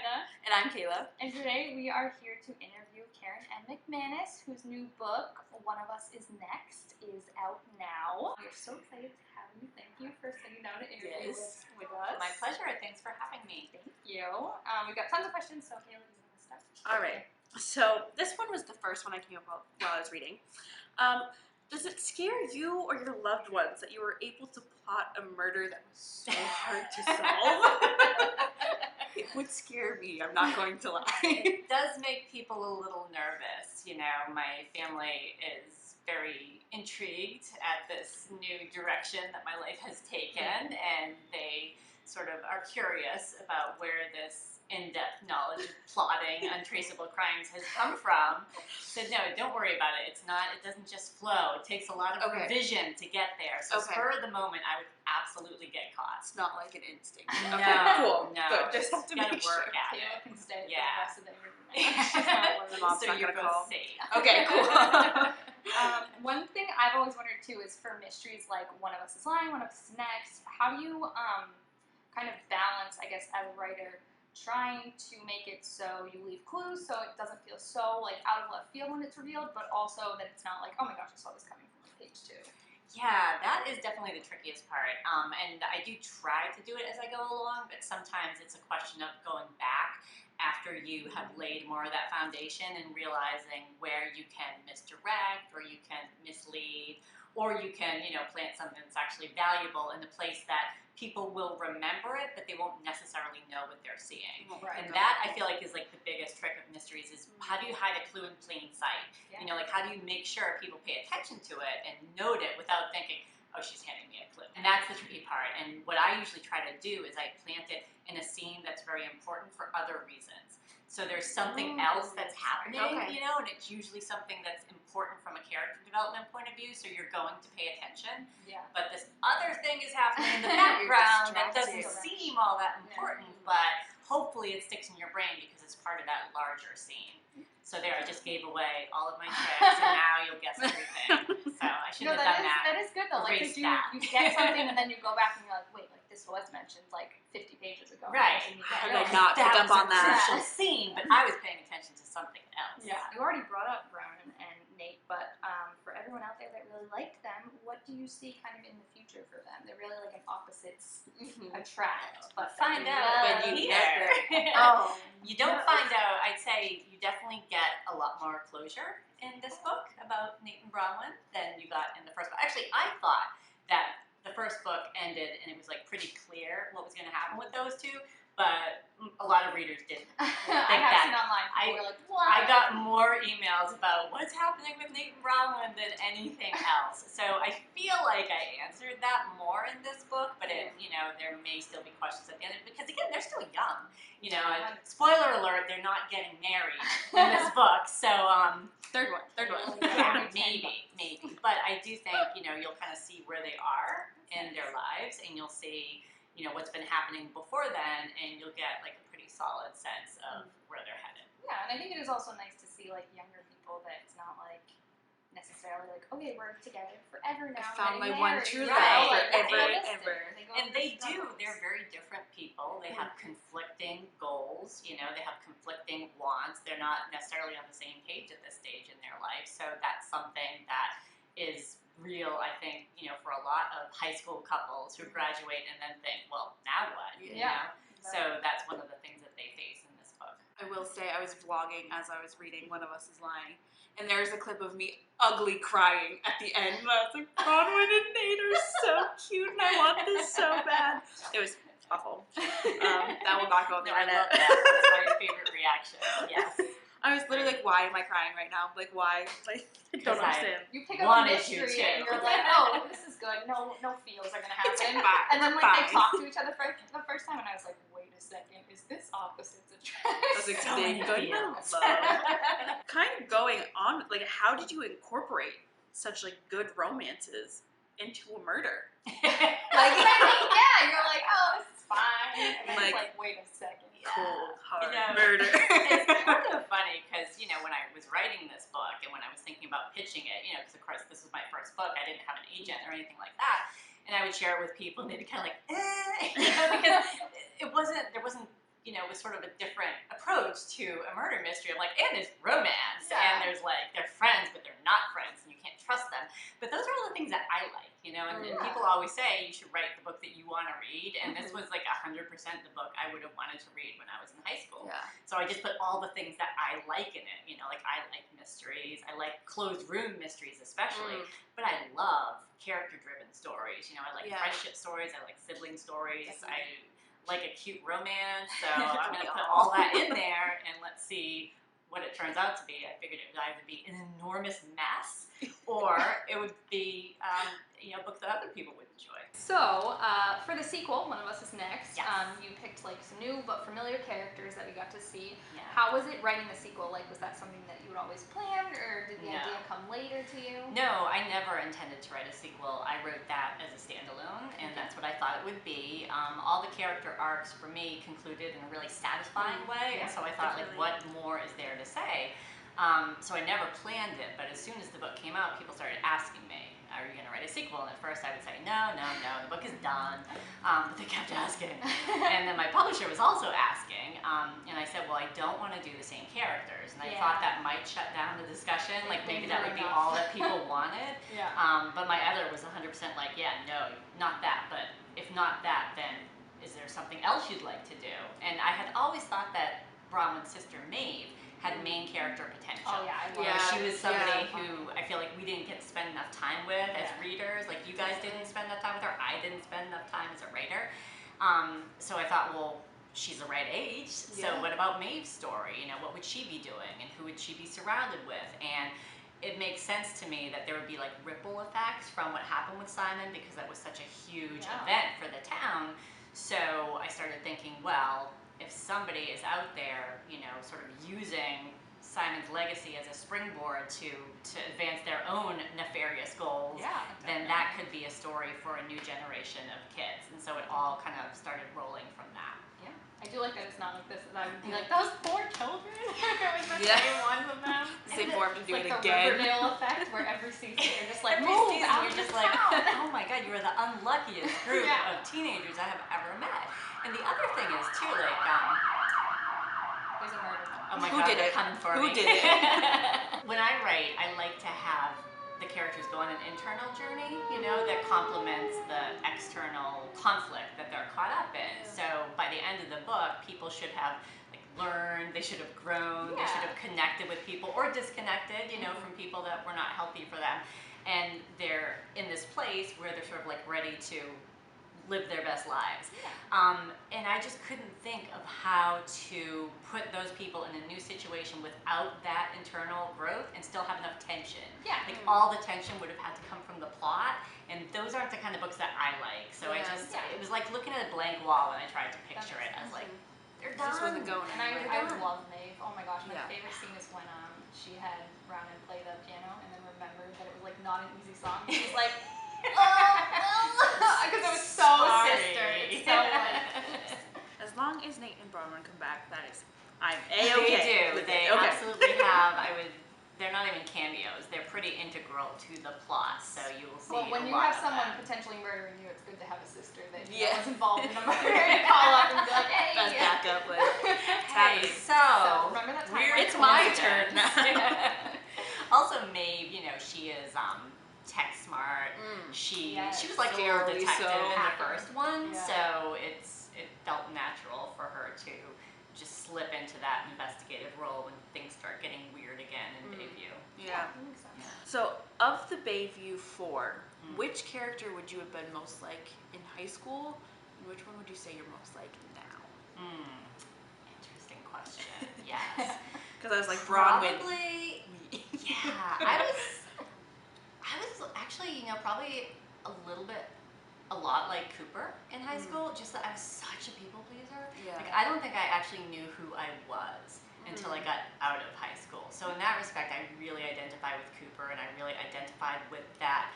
Hannah. And I'm Kayla. And today we are here to interview Karen and McManus, whose new book, One of Us is Next, is out now. We are so excited to have you. Thank you for sitting down to interview with us. My pleasure. Thanks for having me. Thank you. We've got tons of questions, so Kayla, do you want to start? All right. So this one was the first one I came up with while I was reading. Does it scare you or your loved ones that you were able to plot a murder that was so hard to solve? It would scare me, I'm not going to lie. It does make people a little nervous. You know, my family is very intrigued at this new direction that my life has taken, and they sort of are curious about where this in-depth knowledge of plotting untraceable crimes has come from. So no, don't worry about it. It doesn't just flow. It takes a lot of revision to get there. So spur of the moment, I would absolutely get caught. It's not like an instinct. No, cool. No. Good. Just have to make sure. Work at Kayla it. can stay for the Yeah. rest of the interview. Mom's So not you're gonna both call. safe. Okay, cool. One thing I've always wondered too is for mysteries like One of Us is Lying, One of Us is Next, how do you kind of balance, I guess, as a writer, trying to make it so you leave clues so it doesn't feel so like out of left field when it's revealed, but also that it's not like, oh my gosh, I saw this coming from like page 2. Yeah, that is definitely the trickiest part. And I do try to do it as I go along, but sometimes it's a question of going back after you have laid more of that foundation and realizing where you can misdirect or you can mislead or you can, plant something that's actually valuable in a place that people will remember it, but they won't necessarily know what they're seeing. Right. And that, I feel like, is like the biggest trick of mysteries is how do you hide a clue in plain sight? Yeah. How do you make sure people pay attention to it and note it without thinking, oh, she's handing me a clue. And that's the tricky part. And what I usually try to do is I plant it in a scene that's very important for other reasons. So there's something else that's happening, and it's usually something that's important from a character development point of view, so you're going to pay attention. Yeah. But this other thing is happening in the background that doesn't seem all that important, but hopefully it sticks in your brain because it's part of that larger scene. So there, I just gave away all of my tricks, and now you'll guess everything. So I should have done that. That is good though. Like, Erase you that. get something and then you go back and you're like, wait, like this was mentioned like 50 pages ago. Right. How did I not pick up on that? Crucial scene, but I was paying attention to something else. Yeah. You already brought up Brown and Nate, but for everyone out there that really liked them, what do you see kind of in the future for them? They're really like an opposites attract, but Find out when you get there. Oh, You don't find out. I'd say you definitely get a lot more closure in this book about Nate and Bronwyn than you got in the first book. Actually, I thought that the first book ended and it was like pretty clear what was going to happen with those two, but a lot of readers didn't. I have seen online. People were like, what? I got more emails about what's happening with Nate and Bronwyn than anything else. So I feel like I answered that more in this book, but there may still be questions at the end because again, they're still young. Spoiler alert, they're not getting married in this book. So Third one. yeah, maybe. But I do think you'll kind of see where they are in their lives, and you'll see what's been happening before then, and you'll get like a pretty solid sense of where they're headed. Yeah, and I think it is also nice to see like younger people that it's not like necessarily like, okay, we're together forever now. I found my getting one married. true Right. love Right. forever. And they do. They're very different people. They have conflicting goals. They have conflicting wants. They're not necessarily on the same page at this stage in their life. So that's something that is real, I think, for a lot of high school couples who graduate and then think, well, now what? So that's one of the things that they face in this book. I will say I was vlogging as I was reading One of Us is Lying, and there's a clip of me ugly crying at the end. And I was like, Bronwyn and Nate are so cute, and I want this so bad. It was awful. That will not go on the I internet. love that. That's my favorite reaction. Yes. I was literally like, why am I crying right now? Like, why? Like, I don't understand. You pick up a Wanted you mystery to. and you're like, oh, this is good. No feels are gonna happen. Bye. And then like Bye. they talk to each other for the first time, and I was like, wait a second, is this opposites attract? I was like, So many good feels. love. Kind of going on, like, how did you incorporate such like good romances into a murder? Like, yeah, you're like, oh, this is fine. And then it's like, wait a second. Cold, hard You know, murder. It's kind of funny because, when I was writing this book and when I was thinking about pitching it, because of course this was my first book, I didn't have an agent or anything like that. And I would share it with people and they'd be kind of like, because there wasn't was sort of a different approach to a murder mystery. I'm like, and there's romance, Yeah. and there's like, they're friends, but they're not friends, and you can't trust them. But those are all the things that I like, and Yeah. people always say you should write the book that you want to read, and this was like 100% the book I would have wanted to read when I was in high school. Yeah. So I just put all the things that I like in it, like I like mysteries, I like closed room mysteries especially, but I love character-driven stories. I like friendship stories, I like sibling stories, I like a cute romance, so I'm going to put all that in there, and let's see what it turns out to be. I figured it would either be an enormous mess, or it would be, a book that other people would enjoy. So, for the sequel, One of Us Is Next, Yes. You picked like some new but familiar characters that we got to see. Yeah. How was it writing the sequel? Like, was that something that you had always planned, or did the No. idea come later to you? No, I never intended to write a sequel. I wrote that as a standalone, and that's what I thought it would be. All the character arcs for me concluded in a really satisfying way, and so I thought, like, what more is there to say? So I never planned it, but as soon as the book came out, people started asking me, are you going to write a sequel? And at first I would say, no, the book is done. But they kept asking. And then my publisher was also asking, and I said, well, I don't want to do the same characters. And I thought that might shut down the discussion, like maybe that would be all that people wanted. But my editor was 100% like, yeah, no, not that, but if not that, then is there something else you'd like to do? And I had always thought that Bronwyn's sister Maeve had main character potential. Oh yeah, I love You know, her. she was somebody who I feel like we didn't get to spend enough time with as readers. Like you guys didn't spend enough time with her. I didn't spend enough time as a writer. So I thought, well, she's the right age. So what about Maeve's story? What would she be doing, and who would she be surrounded with? And it makes sense to me that there would be like ripple effects from what happened with Simon, because that was such a huge event for the town. So I started thinking, well, if somebody is out there, sort of using Simon's legacy as a springboard to advance their own nefarious goals, then that could be a story for a new generation of kids. And so it all kind of started rolling from that. Yeah, I do like that it's not like this. That I would be like, those poor children. It was the same one of them. Same form to do like it the again. Riverdale effect, where every season you're just like, Every move season out you're of just this like, town. oh my god, you are the unluckiest group of teenagers I have ever met. And the other thing is too, like, There's a murder. oh my Who god, did they're it? coming for Who me. did it? When I write, I like to have the characters go on an internal journey, that complements the external conflict that they're caught up in. So by the end of the book, people should have learned, they should have grown, they should have connected with people, or disconnected, from people that were not healthy for them. And they're in this place where they're sort of like ready to live their best lives. And I just couldn't think of how to put those people in a new situation without that internal growth and still have enough tension. Like all the tension would have had to come from the plot, and those aren't the kind of books that I like. So it was like looking at a blank wall when I tried to picture it. I was like, they're done. This wasn't going And I anywhere. love Maeve. Oh my gosh, my Yeah. favorite scene is when she had Ronan play the piano and then remembered that it was like not an easy song. She's like, because it was so sister. It's so like. As long as Nate and Bronwyn come back, I'm They A-okay. do. They absolutely have. They're not even cameos. They're pretty integral to the plot. So you will see. Well, when a you lot have of someone them. potentially murdering you, it's good to have a sister that Yeah. was involved in a murder and call up and be like, hey. Best backup, like, Hey, So remember that time? weird It's my turn coincidence. Also, Maeve, she is tech smart. She was like the Very detective so. in the first one, Yeah. so it felt natural for her to just slip into that investigative role when things start getting weird again in Bayview. Yeah. That makes sense. So, of the Bayview 4, which character would you have been most like in high school, and which one would you say you're most like now? Interesting question. Yes. Because I was like, Bronwyn. Probably, yeah. I was actually, probably a lot like Cooper in high school, just that I was such a people pleaser. Yeah. Like, I don't think I actually knew who I was until I got out of high school. So in that respect, I really identify with Cooper, and I really identified with that,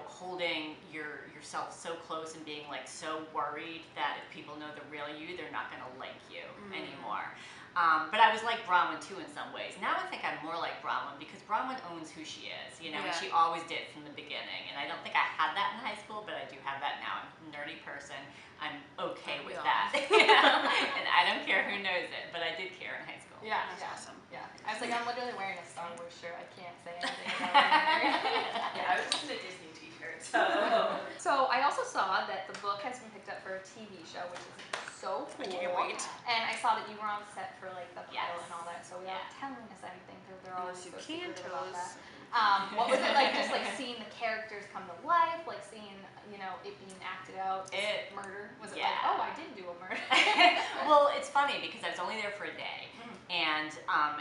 holding yourself so close and being like so worried that if people know the real you, they're not going to like you anymore. But I was like Bronwyn too in some ways. Now I think I'm more like Bronwyn because Bronwyn owns who she is, and she always did from the beginning. And I don't think I had that in high school, but I do have that now. I'm a nerdy person. I'm okay with that. And I who knows it, but I did care in high school. Yeah, That's yeah, awesome. yeah. I was like, I'm literally wearing a Star Wars shirt. I can't say anything about it. Yeah, I was just in a Disney t-shirt, so. So I also saw that the book has been picked up for a TV show, which is so cool. I can't wait. And I saw that you were on set for like the pilot Yes. and all that. So without telling us anything, because they're always Unless you so can secretive tell about that. us. What was it like? Just like seeing the characters come to life, like seeing it being acted out. Murder. Was it like, Yeah. oh, I did do a murder? Well, it's funny because I was only there for a day, and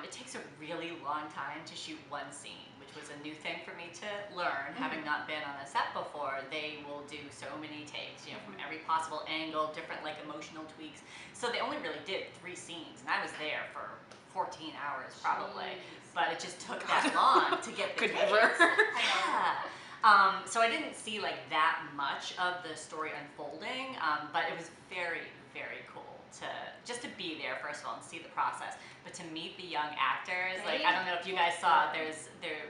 it takes a really long time to shoot one scene, which was a new thing for me to learn, having not been on a set before. They will do so many takes, from every possible angle, different like emotional tweaks. So they only really did 3 scenes, and I was there for 14 hours probably. Jeez. But it just took that long to get the Could takes. never. Yeah. So I didn't see like that much of the story unfolding, but it was very, very cool to be there first of all and see the process, but to meet the young actors. Like, I don't know if you guys saw, there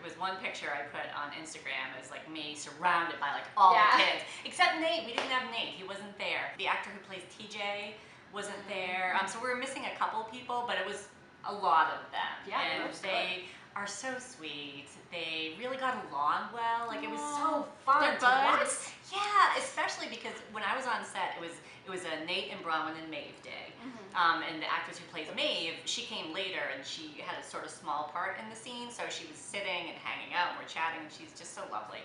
was one picture I put on Instagram. It was like me surrounded by like all the kids, except Nate. We didn't have Nate. He wasn't there. The actor who plays TJ wasn't there. So we were missing a couple people, but it was a lot of them. Yeah, and they are so sweet. They really got along well. Like, it was so fun They're to watch. buds. Yeah, especially because when I was on set, it was a Nate and Bronwyn and Maeve day. And the actress who plays Maeve, she came later and she had a sort of small part in the scene, so she was sitting and hanging out and we're chatting, and she's just so lovely.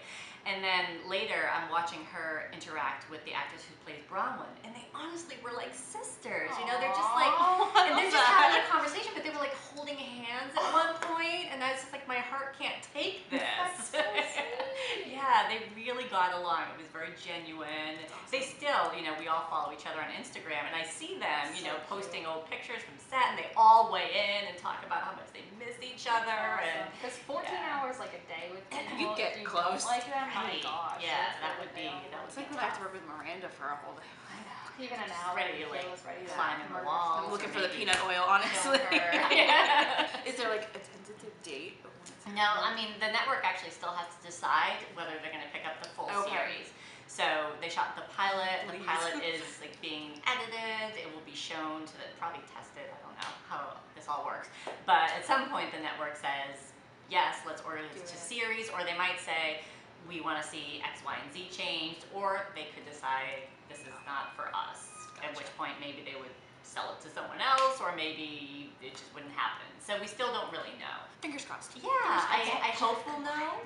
And then later, I'm watching her interact with the actress who plays Bronwyn, and they honestly were like sisters. They're just like, and they're just having a conversation, but they were like holding hands at one point, and I was just like, my heart can't take this. That's so sweet. Yeah, they really got along. It was very genuine. They still, we all follow each other on Instagram, and I see them, posting old pictures from set, and they all weigh in and talk about how much they miss each other. And because 14 hours like a day with people, You get if you close. don't like them, my Right. gosh. Yeah, that's that what would they be- all that want. It's like when I have to work with Miranda for a whole day. I know. Even an hour. Ready to, like, ready to climb in the murder walls. someone. I'm looking for the maybe peanut oil, honestly. kill her. Yeah. Is there like a tentative date of when it's No, I mean, the network actually still has to decide whether they're going to pick up the full Okay. series. So they shot the pilot. The Please. pilot is like being edited. It will be shown probably tested. I don't know how this all works. But at some point, the network says, yes, let's order this to series, or they might say, we want to see X, Y, and Z changed, or they could decide this is not for us. At which point, maybe they would sell it to someone else, or maybe it just wouldn't happen. So we still don't really know. Fingers crossed. Yeah, I hope we'll know,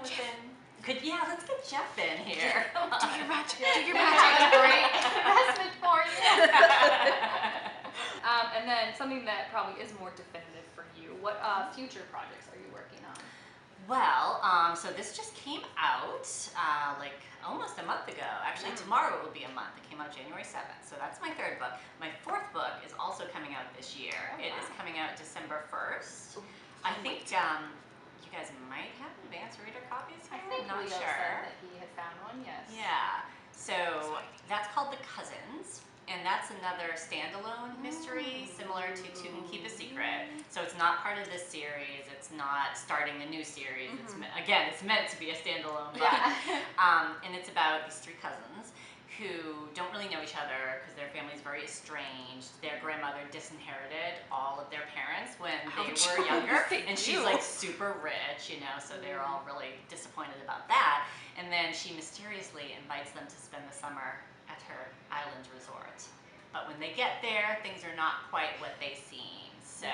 within... let's get Jeff in here. Do your magic. Do your That's magic. a great investment for you. And then something that probably is more definitive for you. What future projects are you working on? Well, so this just came out like almost a month ago. Actually, tomorrow will be a month. It came out January 7th. So that's my 3rd book. My 4th book is also coming out this year. It is coming out December 1st. I think you guys might have advanced reader copies here. I think I'm not Leo sure. said that he had found one, yes. Yeah. So that's called The Cousins. And that's another standalone mystery, similar to Two Can Keep a Secret. So it's not part of this series. It's not starting a new series. It's meant to be a standalone book. And it's about these 3 cousins who don't really know each other because their family's very estranged. Their grandmother disinherited all of their parents when they were younger, and she's like super rich, so they're all really disappointed about that. And then she mysteriously invites them to spend the summer at her island resort. But when they get there, things are not quite what they seem. So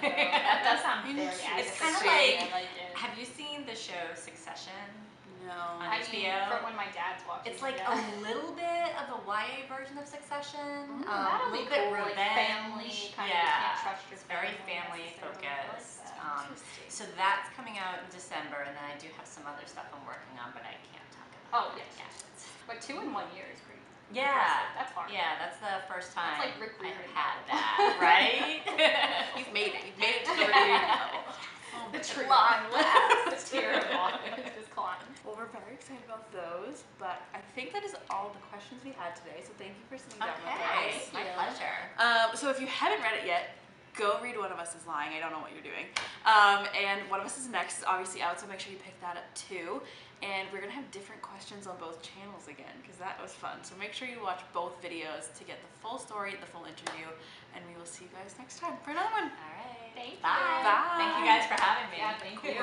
That does sound very it's Agatha kind of Christie. like, I like it. have you seen the show Succession No. on I mean, HBO? from when my dad's watching. It's like a little bit of a YA version of Succession. That'll a be little bit cool, like revenge. family kind of. You Yeah, can't trust your it's very family necessarily. I like focused. that. So that's coming out in December, and then I do have some other stuff I'm working on, but I can't talk Oh, about yes. it yet. But 2 in 1 year is pretty. Yeah. impressive. That's hard. Yeah, that's the first time That's like Rick I've Riordan had level. that, right? You've made it. You've made it to the review level. The tree long last. The tier of water just climbs. Well, we're very excited about those, but I think that is all the questions we had today, so thank you for sitting down with Okay, us. my pleasure. So if you haven't read it yet, go read One of Us is Lying. I don't know what you're doing. And One of Us is Next is obviously out, so make sure you pick that up too. And we're going to have different questions on both channels again, because that was fun. So make sure you watch both videos to get the full story, the full interview, and we will see see you guys next time for another one. All right. Thank you. Bye. Bye. Thank you guys for having me. Yeah, thank you.